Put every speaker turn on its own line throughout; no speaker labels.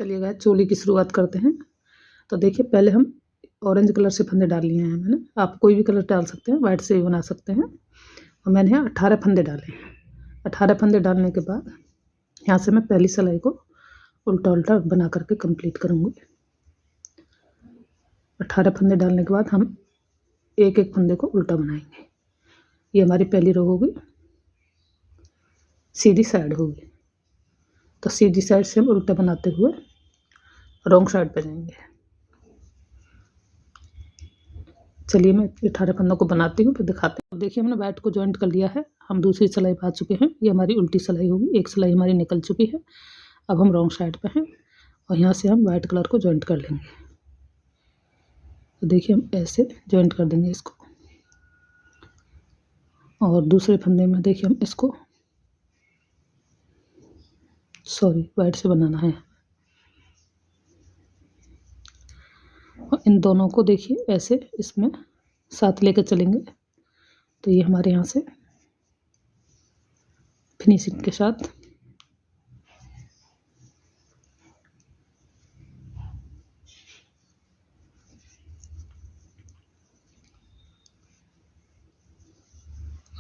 चलिए गाइस चोली की शुरुआत करते हैं। तो देखिए पहले हम ऑरेंज कलर से फंदे डाल लिए हैं मैंने। आप कोई भी कलर डाल सकते हैं, वाइट से भी बना सकते हैं। और मैंने यहाँ 18 फंदे डाले हैं। 18 फंदे डालने के बाद यहाँ से मैं पहली सिलाई को उल्टा उल्टा बना करके कंप्लीट करूँगी। 18 फंदे डालने के बाद हम एक एक फंदे को उल्टा बनाएंगे। ये हमारी पहली रो होगी, सीधी साइड होगी। तो सीधी साइड से हम उल्टा बनाते हुए रॉन्ग साइड पे जाएंगे। चलिए मैं 18 फंदों को बनाती हूँ फिर दिखाते हैं। अब देखिए हमने वाइट को जॉइंट कर लिया है। हम दूसरी सिलाई पा चुके हैं। ये हमारी उल्टी सिलाई होगी। एक सिलाई हमारी निकल चुकी है। अब हम रॉन्ग साइड पे हैं और यहाँ से हम वाइट कलर को जॉइंट कर लेंगे। तो देखिए हम ऐसे जॉइंट कर देंगे इसको। और दूसरे फंदे में देखिए हम इसको वाइट से बनाना है। और इन दोनों को देखिए ऐसे इसमें साथ लेकर चलेंगे। तो ये हमारे यहाँ से फिनिशिंग के साथ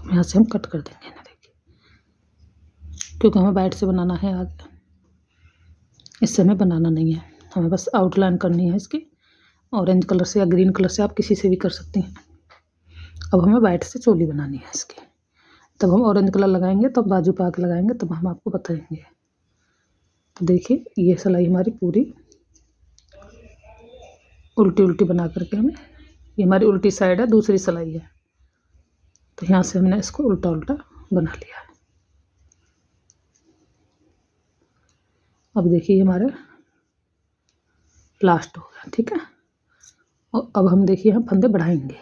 यहाँ से हम कट कर देंगे ना, देखिए क्योंकि हमें वाइट से बनाना है आगे। इससे हमें बनाना नहीं है, हमें बस आउटलाइन करनी है इसकी। ऑरेंज कलर से या ग्रीन कलर से आप किसी से भी कर सकती हैं। अब हमें वाइट से चोली बनानी है इसकी। तब हम ऑरेंज कलर लगाएंगे, तब बाजू पे आके लगाएंगे, तब हम आपको बताएंगे। तो देखिए ये सिलाई हमारी पूरी उल्टी उल्टी बना करके हमें, ये हमारी उल्टी साइड है, दूसरी सिलाई है। तो यहाँ से हमने इसको उल्टा उल्टा बना लिया है। अब देखिए हमारे लास्ट हो गया, ठीक है। और अब हम देखिए हम फंदे बढ़ाएंगे।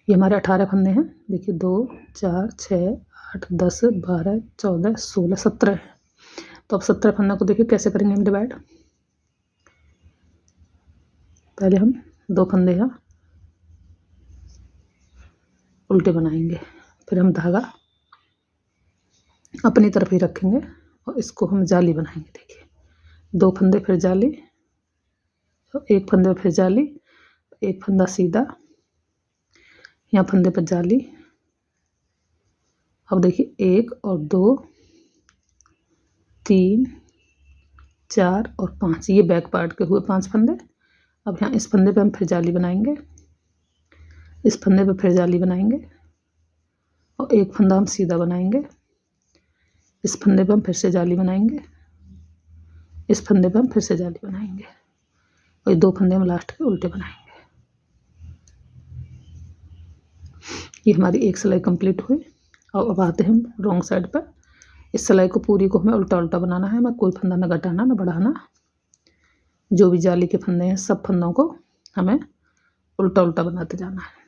ये हमारे 18 फंदे हैं। देखिए 2 4 6 8 10 12 14 16 17 है। तो अब 17 फंदों को देखिए कैसे करेंगे हम डिवाइड। पहले हम 2 फंदे यहाँ उल्टे बनाएंगे, फिर हम धागा अपनी तरफ ही रखेंगे और इसको हम जाली बनाएंगे। देखिए 2 फंदे फिर जाली, एक फंदे फिर जाली, एक फंदा सीधा, यहाँ फंदे पर जाली। अब देखिए 1 और 2 3 4 और 5, ये बैक पार्ट के हुए 5 फंदे। अब यहाँ इस फंदे पे हम फिर जाली बनाएंगे, इस फंदे पे फिर जाली बनाएंगे और एक फंदा हम सीधा बनाएंगे। इस फंदे पे हम फिर से जाली बनाएंगे, इस फंदे पे हम फिर से जाली बनाएंगे और ये 2 फंदे हम लास्ट के उल्टे बनाएंगे। ये हमारी एक सिलाई कंप्लीट हुई। और अब आते हैं हम रॉन्ग साइड पर। इस सिलाई को पूरी को हमें उल्टा उल्टा बनाना है। हमें कोई फंदा न घटाना न बढ़ाना। जो भी जाली के फंदे हैं सब फंदों को हमें उल्टा उल्टा बनाते जाना है।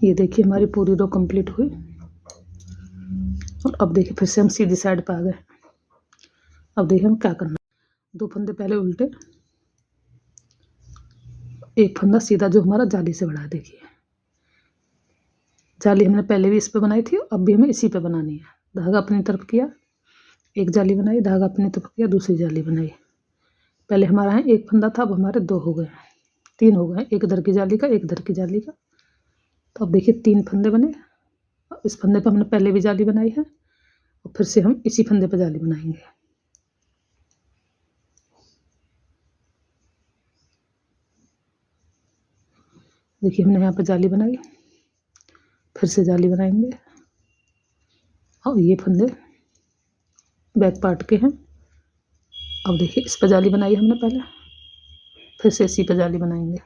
ये देखिए हमारी पूरी रो कंप्लीट हुई। और अब देखिए फिर से हम सीधी साइड पे आ गए। अब देखिए हम क्या करना। 2 फंदे पहले उल्टे, एक फंदा सीधा जो हमारा जाली से बड़ा है। देखिए जाली हमने पहले भी इस पे बनाई थी, अब भी हमें इसी पे बनानी है। धागा अपनी तरफ किया, एक जाली बनाई, धागा अपनी तरफ किया, दूसरी जाली बनाई। पहले हमारा है एक फंदा था, अब हमारे 2 हो गए, 3 हो गए, एक इधर की जाली का, एक इधर की जाली का। तो अब देखिए 3 फंदे बने। इस फंदे पर हमने पहले भी जाली बनाई है और फिर से हम इसी फंदे पर जाली बनाएंगे। देखिए हमने यहाँ पर जाली बनाई, फिर से जाली बनाएंगे और ये फंदे बैक पार्ट के हैं। अब देखिए इस पर जाली बनाई हमने पहले, फिर से इसी पे जाली बनाएंगे,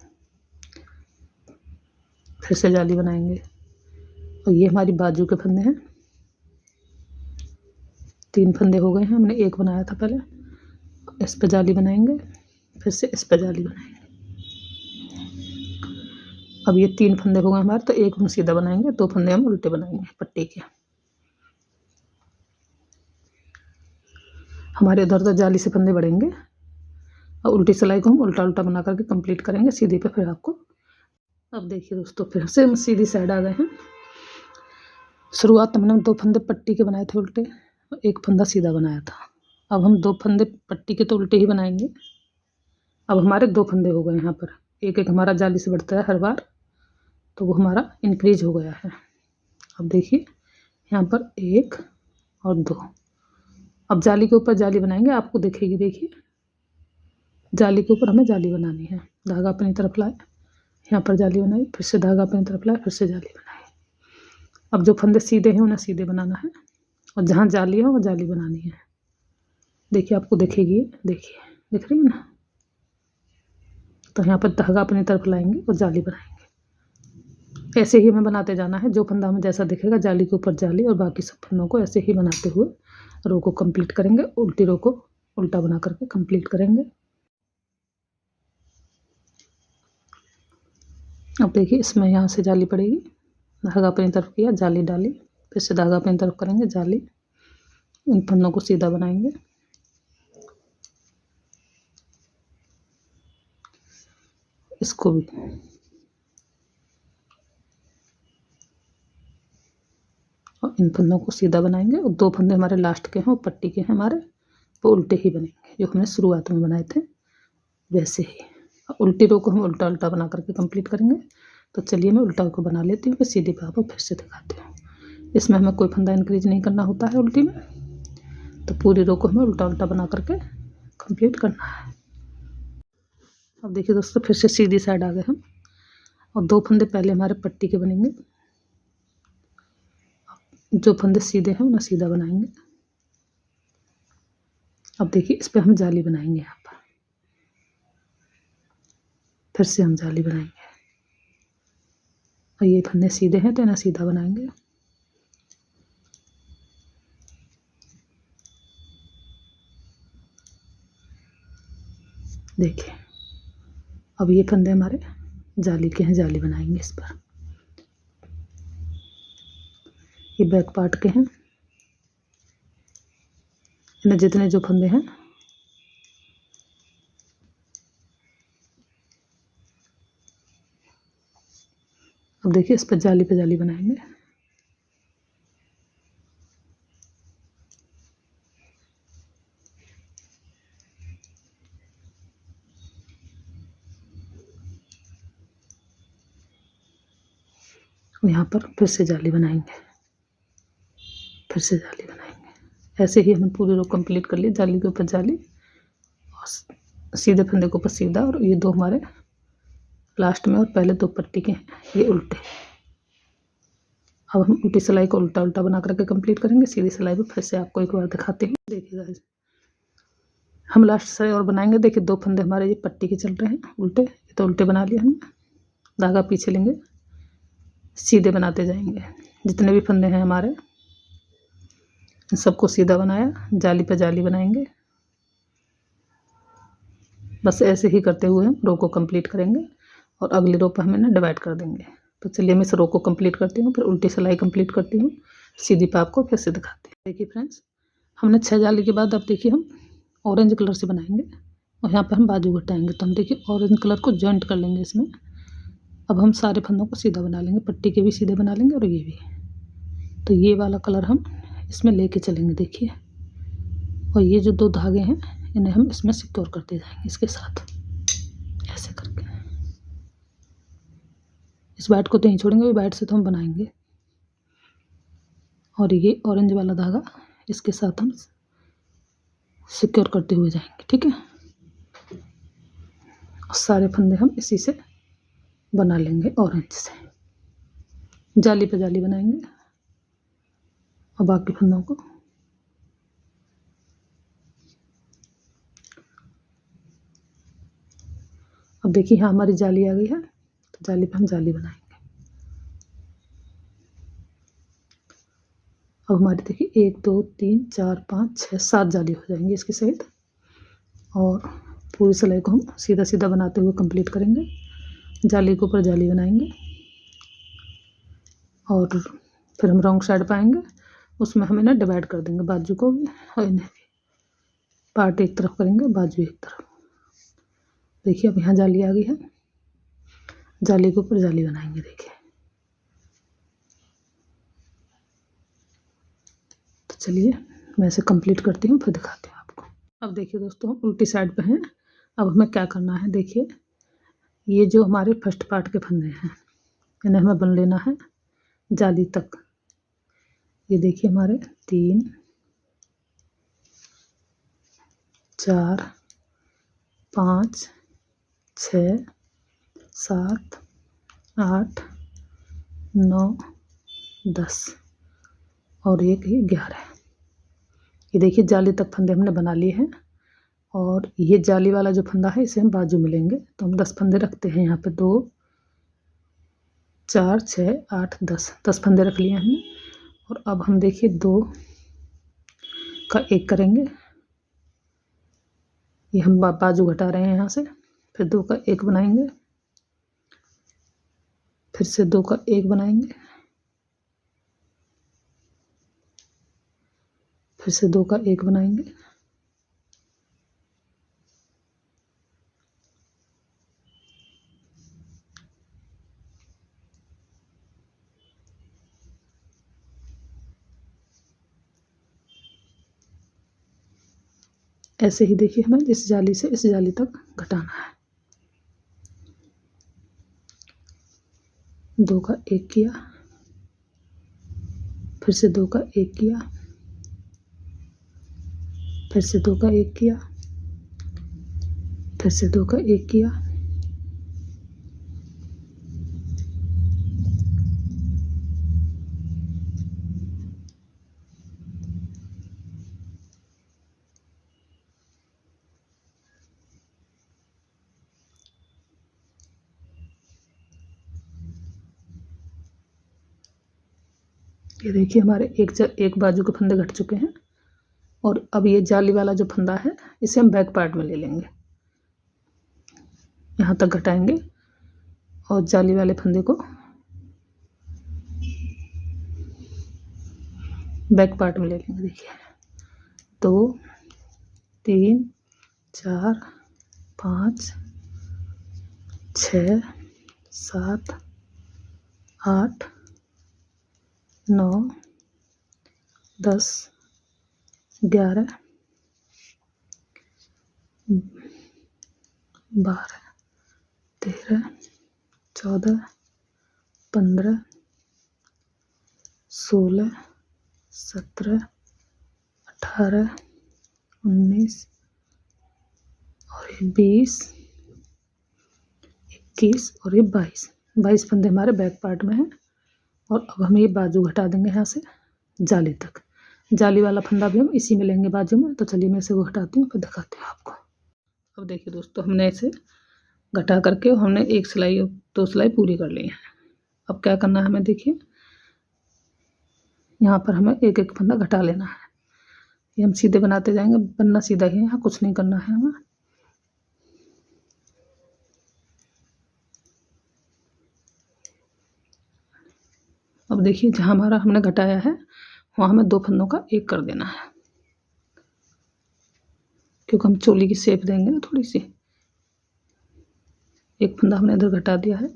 फिर से जाली बनाएंगे। और ये हमारी बाजू के फंदे हैं, 3 फंदे हो गए हैं, हमने एक बनाया था पहले। इस पे जाली बनाएंगे, फिर से इस पे जाली बनाएंगे। अब ये 3 फंदे हो गए हमारे, तो एक हम सीधा बनाएंगे, 2 फंदे हम उल्टे बनाएंगे पट्टी के। हमारे इधर उधर जाली से फंदे बढ़ेंगे और उल्टी सिलाई को हम उल्टा उल्टा बना करके कंप्लीट करेंगे सीधी पे फिर आपको। अब देखिए दोस्तों, फिर से हम सीधी साइड आ गए हैं। शुरुआत हमने 2 फंदे पट्टी के बनाए थे उल्टे, एक फंदा सीधा बनाया था। अब हम 2 फंदे पट्टी के तो उल्टे ही बनाएंगे। अब हमारे 2 फंदे हो गए यहाँ पर, एक एक हमारा जाली से बढ़ता है हर बार, तो वो हमारा इंक्रीज हो गया है। अब देखिए यहाँ पर 1 और 2। अब जाली के ऊपर जाली बनाएंगे, आपको दिखेगी। देखिए जाली के ऊपर हमें जाली बनानी है। धागा अपनी तरफ लाए, यहाँ पर जाली बनाई, फिर से धागा अपनी तरफ लाए, फिर से जाली बनाई। अब जो फंदे सीधे हैं उन्हें सीधे बनाना है और जहाँ जाली है वो जाली बनानी है। देखिए आपको दिखेगी, देखिए दिख रही है ना। तो यहाँ पर धागा अपनी तरफ लाएंगे और जाली बनाएंगे। ऐसे ही हमें बनाते जाना है, जो फंदा हमें जैसा दिखेगा जाली के ऊपर जाली, और बाकी सब फंदों को ऐसे ही बनाते हुए रो को कंप्लीट करेंगे। उल्टी रो को उल्टा बना करके कंप्लीट करेंगे। अब देखिए इसमें यहाँ से जाली पड़ेगी, धागा अपनी तरफ किया, जाली डाली, फिर से धागा अपनी तरफ करेंगे, जाली। इन फंदों को सीधा बनाएंगे। इसको भी और इन फंदों को सीधा बनाएंगे। और 2 फंदे हमारे लास्ट के हैं, वो पट्टी के हैं हमारे, वो उल्टे ही बनेंगे जो हमने शुरुआत में बनाए थे वैसे ही। उल्टी रो को हम उल्टा उल्टा बना करके कंप्लीट करेंगे। तो चलिए मैं उल्टा को बना लेती हूँ, फिर सीधे पे आपको फिर से दिखाती हूँ। इसमें हमें कोई फंदा इंक्रीज नहीं करना होता है उल्टी में, तो पूरी रो को हमें उल्टा उल्टा बना करके कंप्लीट करना है। अब देखिए दोस्तों, फिर से सीधी साइड आ गए हम, और 2 फंदे पहले हमारे पट्टी के बनेंगे। जो फंदे सीधे हैं उन्हें सीधा बनाएंगे। अब देखिए इस पर हम जाली बनाएंगे, यहाँ पर फिर से हम जाली बनाएंगे। और ये फंदे सीधे हैं तो इन्हें सीधा बनाएंगे। देखिए अब ये फंदे हमारे जाली के हैं, जाली बनाएंगे इस पर। ये बैक पार्ट के हैं, इन्हें जितने जो फंदे हैं अब देखिए इस पर जाली बनाएंगे। यहाँ पर फिर से जाली बनाएंगे, फिर से जाली बनाएंगे। ऐसे ही हमने पूरी रो कंप्लीट कर ली, जाली के ऊपर जाली और सीधे फंदे के ऊपर सीधा। और ये 2 हमारे लास्ट में और पहले 2 पट्टी के हैं, ये उल्टे। अब हम उल्टी सिलाई को उल्टा उल्टा बना करके कंप्लीट करेंगे। सीधी सिलाई पे फिर से आपको एक बार दिखाते हैं। देखिएगा हम लास्ट से और बनाएंगे। देखिए 2 फंदे हमारे ये पट्टी के चल रहे हैं उल्टे, ये तो उल्टे बना लिए हमने। धागा पीछे लेंगे, सीधे बनाते जाएंगे। जितने भी फंदे हैं हमारे इन सबको सीधा बनाया, जाली पे जाली बनाएंगे। बस ऐसे ही करते हुए हम रो को कंप्लीट करेंगे और अगली रो पर हम इन्हें डिवाइड कर देंगे। तो चलिए मैं इस रो को कंप्लीट करती हूँ, फिर उल्टी सिलाई कंप्लीट करती हूँ, सीधी पे आपको फिर से दिखाती हूँ। देखिए फ्रेंड्स, हमने 6 जाली के बाद अब देखिए हम ऑरेंज कलर से बनाएंगे और यहाँ पर हम बाजू घटाएंगे। तो हम देखिए ऑरेंज कलर को जॉइंट कर लेंगे इसमें। अब हम सारे फंदों को सीधा बना लेंगे, पट्टी के भी सीधे बना लेंगे और ये भी। तो ये वाला कलर हम इसमें लेके चलेंगे देखिए। और ये जो 2 धागे हैं इन्हें हम इसमें सिक्योर करते जाएंगे इसके साथ, ऐसे करके। इस बैट को तो नहीं छोड़ेंगे, बैट से तो हम बनाएंगे। और ये ऑरेंज वाला धागा इसके साथ हम सिक्योर करते हुए जाएंगे, ठीक है। सारे फंदे हम इसी से बना लेंगे, ऑरेंज से। जाली पे जाली बनाएंगे और बाकी फंदों को अब देखिए यहाँ हमारी जाली आ गई है, तो जाली पे हम जाली बनाएंगे। अब हमारी देखिए 1 2 3 4 5 6 7 जाली हो जाएंगी इसके सहित। और पूरी सिलाई को हम सीधा सीधा बनाते हुए कंप्लीट करेंगे। जाली के ऊपर जाली बनाएंगे और फिर हम रॉन्ग साइड पाएंगे, उसमें हम इन्हें डिवाइड कर देंगे, बाजू को भी और इन्हें भी। पार्ट एक तरफ करेंगे, बाजू एक तरफ। देखिए अब यहाँ जाली आ गई है, जाली के ऊपर जाली बनाएंगे। देखिए तो चलिए मैं इसे कंप्लीट करती हूँ, फिर दिखाती हूँ आपको। अब देखिए दोस्तों हम उल्टी साइड पे हैं। अब हमें क्या करना है, देखिए ये जो हमारे फर्स्ट पार्ट के फंदे हैं इन्हें हमें बन लेना है जाली तक। ये देखिए हमारे 3 4 5 6 7 8 9 10 और एक ये 11। ये देखिए जाली तक फंदे हमने बना लिए हैं। और ये जाली वाला जो फंदा है इसे हम बाजू में लेंगे, तो हम 10 फंदे रखते हैं यहाँ पे। 2 4 6 8 10 फंदे रख लिए हमने। और अब हम देखिए 2 का 1 करेंगे, ये हम बाजू घटा रहे हैं यहाँ से। फिर 2 का 1 बनाएंगे, फिर से 2 का 1 बनाएंगे, फिर से 2 का 1 बनाएंगे, ऐसे ही देखिए हमें इस जाली से इस जाली तक घटाना है। 2 का 1 किया, फिर से 2 का 1 किया, फिर से 2 का 1 किया, फिर से 2 का 1 किया, ये देखिए हमारे एक बाजू के फंदे घट चुके हैं। और अब ये जाली वाला जो फंदा है इसे हम बैक पार्ट में ले लेंगे, यहाँ तक घटाएंगे और जाली वाले फंदे को बैक पार्ट में ले लेंगे। देखिए 2 3 4 5 6 7 8 9 10 11 12 13 14 15 16 17 18 19 और ये 20 21 और ये 22 फंदे हमारे बैक पार्ट में हैं। और अब हम ये बाजू घटा देंगे यहाँ से जाली तक। जाली वाला फंदा भी हम इसी में लेंगे बाजू में। तो चलिए मैं इसे घटाती हूँ, फिर दिखाती हूँ आपको। अब देखिए दोस्तों हमने इसे घटा करके हमने एक सिलाई और 2 सिलाई पूरी कर ली है। अब क्या करना है हमें, देखिए यहाँ पर हमें एक एक फंदा घटा लेना है। ये हम सीधे बनाते जाएंगे, बनना सीधा ही है, यहाँ कुछ नहीं करना है हमें। अब देखिए जहाँ हमारा हमने घटाया है वहाँ हमें 2 फंदों का 1 कर देना है, क्योंकि हम चोली की शेप देंगे ना थोड़ी सी। एक फंदा हमने इधर घटा दिया है।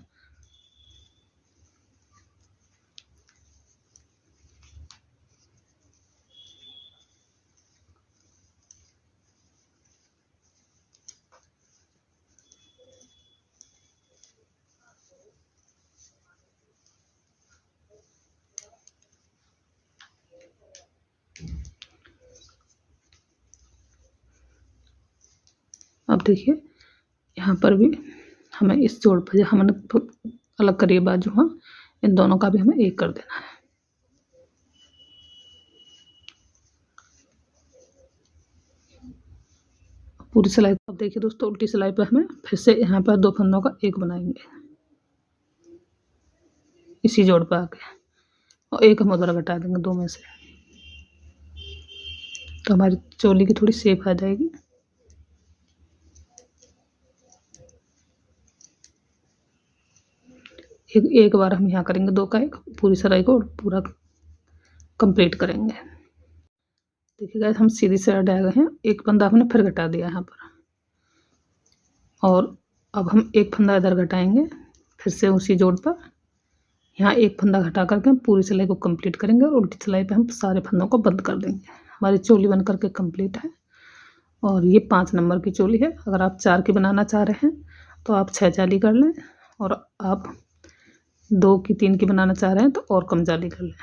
अब देखिए यहाँ पर भी हमें इस जोड़ पर हमने अलग करिए बाजू, हाँ इन दोनों का भी हमें 1 कर देना है। पूरी सिलाई। अब देखिए दोस्तों, उल्टी सिलाई पे हमें फिर से यहाँ पर 2 फंदों का एक बनाएंगे इसी जोड़ पे आके, और एक हम उधर घटा देंगे 2 में से, तो हमारी चोली की थोड़ी शेप आ जाएगी। एक बार हम यहाँ करेंगे 2 का 1, पूरी सिलाई को पूरा कंप्लीट करेंगे। देखिए गाइस, हम सीधी साइड आ गए हैं, एक फंदा हमने फिर घटा दिया यहाँ पर, और अब हम एक फंदा इधर घटाएंगे फिर से उसी जोड़ पर। यहाँ एक फंदा घटा करके हम पूरी सिलाई को कंप्लीट करेंगे, और उल्टी सिलाई पे हम सारे फंदों को बंद कर देंगे। हमारी चोली बन करके कंप्लीट है, और ये 5 नंबर की चोली है। अगर आप 4 की बनाना चाह रहे हैं तो आप 6 जाली कर लें, और आप 2 की 3 की बनाना चाह रहे हैं तो और कम जाली कर लें।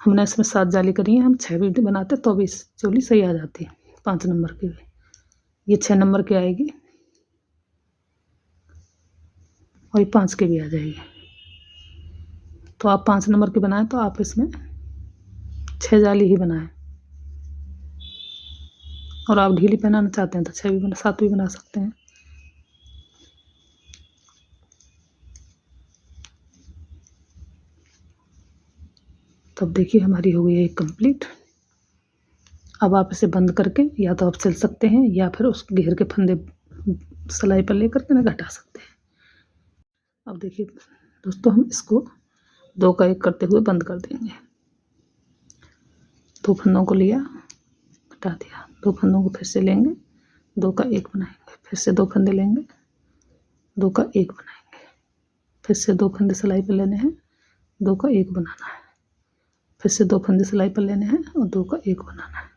हमने इसमें 7 जाली करी है, हम 6 भी बनाते तो भी चोली सही आ जाती है 5 नंबर की भी। ये 6 नंबर की आएगी, और ये 5 की भी आ जाएगी। तो आप 5 नंबर की बनाएं तो आप इसमें 6 जाली ही बनाएं, और आप ढीली पहनाना चाहते हैं तो 6 भी बना 7 भी बना सकते हैं। तो अब देखिए हमारी हो गई है कंप्लीट। अब आप इसे बंद करके या तो आप सिल सकते हैं, या फिर उस घेर के फंदे सिलाई पर लेकर के ना घटा सकते हैं। अब देखिए दोस्तों, हम इसको 2 का 1 करते हुए बंद कर देंगे। 2 फंदों को लिया, घटा दिया, 2 फंदों को फिर से लेंगे, 2 का 1 बनाएंगे, फिर से 2 फंदे लेंगे, 2 का 1 बनाएंगे, फिर से 2 फंदे सिलाई पर लेने हैं, 2 का 1 बनाना है, फिर से 2 फंदे सिलाई पर लेने हैं और 2 का 1 बनाना है।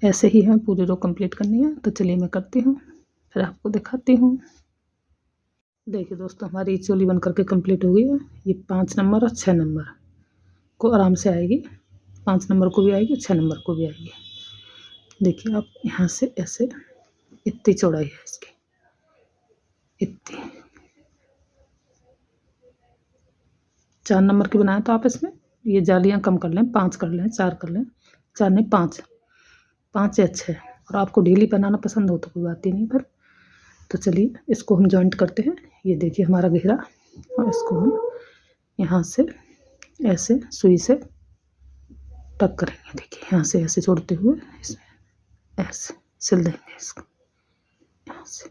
ऐसे ही हमें पूरी रो कंप्लीट करनी है। तो चलिए मैं करती हूँ, फिर आपको दिखाती हूँ। देखिए दोस्तों, हमारी चोली बन करके कंप्लीट हो गई है। ये 5 नंबर और 6 नंबर को आराम से आएगी, 5 नंबर को भी आएगी, 6 नंबर को भी आएगी। देखिए आप यहाँ से ऐसे, इतनी चौड़ाई है इसकी, इतनी। 4 नंबर की बनाए तो आप इसमें ये जालियाँ कम कर लें, 5 कर लें, 4 कर लें, 4 नहीं 5, 5 या 6। और आपको ढीली बनाना पसंद हो तो कोई बात ही नहीं फिर। तो चलिए इसको हम जॉइंट करते हैं। ये देखिए हमारा घेरा, और इसको हम यहाँ से ऐसे सुई से टक करेंगे। देखिए यहाँ से ऐसे जोड़ते हुए इसमें ऐसे सिल देंगे इसको यहाँ से।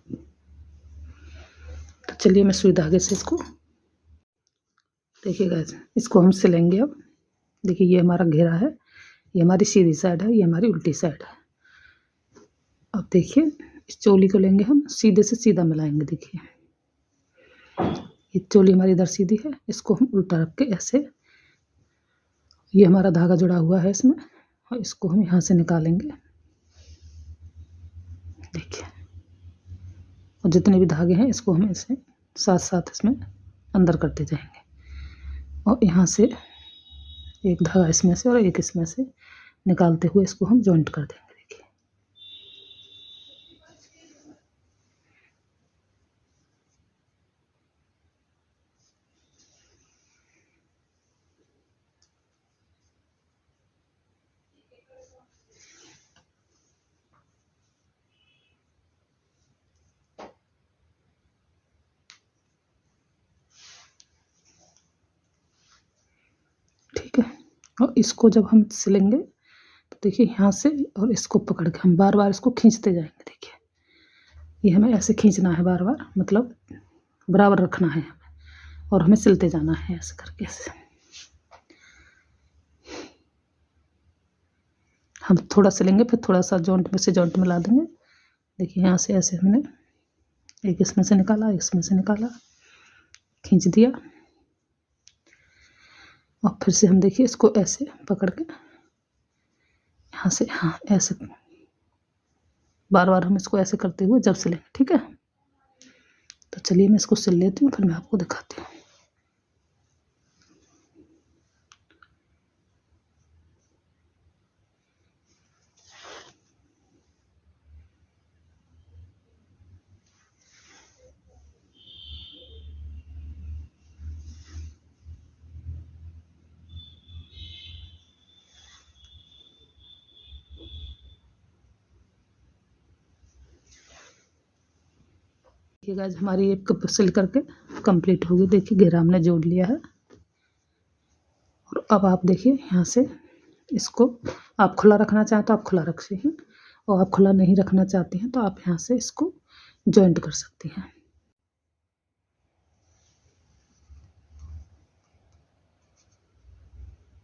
तो चलिए मैं सुई धागे से इसको, देखिए गाइस, इसको हम सिलेंगे अब। देखिए ये हमारा घेरा है, ये हमारी सीधी साइड है, ये हमारी उल्टी साइड है। अब देखिए इस चोली को लेंगे हम, सीधे से सीधा मिलाएंगे। देखिए ये चोली हमारी इधर सीधी है, इसको हम उल्टा रख के ऐसे, ये हमारा धागा जुड़ा हुआ है इसमें, और इसको हम यहाँ से निकालेंगे। देखिए, और जितने भी धागे हैं इसको हम इसे साथ साथ इसमें अंदर करते जाएंगे, और यहाँ से एक धागा इसमें से और एक इसमें से निकालते हुए इसको हम जॉइंट कर देंगे। देखिए ठीक है, और इसको जब हम सिलेंगे तो देखिए यहाँ से, और इसको पकड़ के हम बार बार इसको खींचते जाएंगे। देखिए ये हमें ऐसे खींचना है बार बार, मतलब बराबर रखना है हमें, और हमें सिलते जाना है ऐसे करके। ऐसे हम थोड़ा सिलेंगे, फिर थोड़ा सा जॉइंट में से जॉइंट मिला देंगे। देखिए यहाँ से ऐसे हमने एक इसमें से निकाला, इसमें से निकाला, खींच दिया, और फिर से हम देखिए इसको ऐसे पकड़ के यहाँ से, हाँ ऐसे बार बार हम इसको ऐसे करते हुए जब सिलेंगे। ठीक है, तो चलिए मैं इसको सिल लेती हूँ, फिर मैं आपको दिखाती हूँ। देखिए गाइस हमारी एक कप सिल करके कंप्लीट होगी। देखिए घेरा हमने जोड़ लिया है। और अब आप देखिए यहाँ से इसको आप खुला रखना चाहें तो आप खुला रख सकते हैं, और आप खुला नहीं रखना चाहते हैं तो आप यहाँ से इसको जॉइंट कर सकती हैं।